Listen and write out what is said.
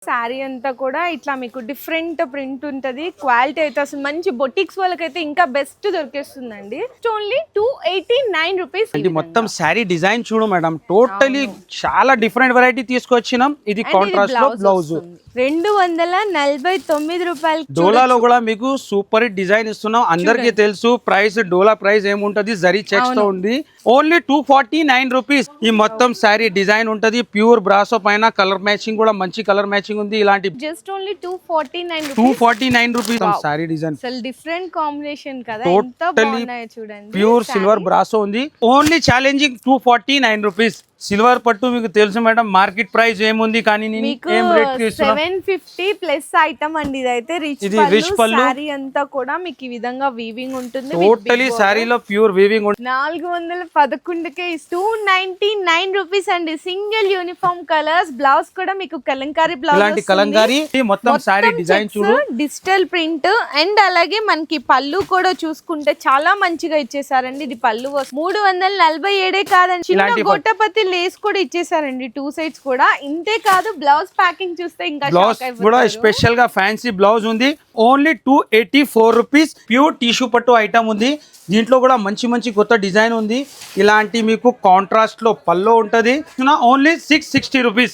శారీ అంతా కూడా ఇట్లా మీకు డిఫరెంట్ ప్రింట్ ఉంటది. క్వాలిటీ అయితే అసలు మంచి బొటిక్స్ వాళ్ళకైతే ఇంకా బెస్ట్ దొరికేస్తుందండి. Only 289 rupees. అంటే మొత్తం శారీ డిజైన్ చూడు మేడం, టోటలీ చాలా డిఫరెంట్ వెరైటీ తీసుకొచ్చినాం. ఇది కాంట్రాస్ట్ లో బ్లౌజ్ 249 రూపాయలు. డోలాలో కూడా మీకు సూపర్ డిజైన్ ఇస్తున్నాం. అందరికి తెలుసు ప్రైస్, డోలా ప్రైస్ ఏముంటది, జరీ చెక్స్ తో ఉంది. Only 249 rupees. ఈ మొత్తం శారీ డిజైన్ ఉంటది, ప్యూర్ బ్రాసో పైన కలర్ మ్యాచింగ్ కూడా మంచి కలర్ మ్యాచింగ్ ఉంది. ఇలాంటి just only 249 rupees sari design. అసలు డిఫరెంట్ కాంబినేషన్ కదా, ఎంత బాగున్నాయో చూడండి. ప్యూర్ సిల్వర్ బ్రాసో ఉంది. Only challenging 249 rupees. సిల్వర్ పట్టు మీకు తెలుసు మేడం మార్కెట్ ప్రైస్ ఏముంది, కానీ ఏం రేట్ కి ఇస్తున్నా 750 ప్లస్ ఐటమ్ అండి. ఇదైతే రిచ్ పల్లు. సారీ అంతా కూడా మీకు ఈ విధంగా వీవింగ్ ఉంటుంది. టోటలీ సారీలో ప్యూర్ వీవింగ్ ఉంటుంది. 411కే 299 రూపీస్ అండి. Single uniform colours. బ్లౌజ్ కూడా మీకు కలంకారీ బ్లౌజ్, ఇలాంటి కలంకారీ మొత్తం సారీ డిజైన్ చూడు, డిజిటల్ ప్రింట్. అండ్ అలాగే మనకి పళ్ళు కూడా చూసుకుంటే చాలా మంచిగా ఇచ్చేసారండి. ఇది పళ్ళు 347 కాదండి. చిన్న గొట్టపతి లేస్ కూడా ఇచ్చేసారండి, 2 సైడ్స్ కూడా. ఇంతే కాదు, బ్లౌజ్ ప్యాకింగ్ చూస్తే ఇంకా బ్లౌజ్ కూడా స్పెషల్ గా ఫ్యాన్సీ బ్లౌజ్ ఉంది. Only 284 rupees. ప్యూర్ టిష్యూ పట్టు ఐటమ్ ఉంది. దీంట్లో కూడా మంచి మంచి కొత్త డిజైన్ ఉంది. ఇలాంటి మీకు కాంట్రాస్ట్ లో పల్లో ఉంటది. Only 660 rupees.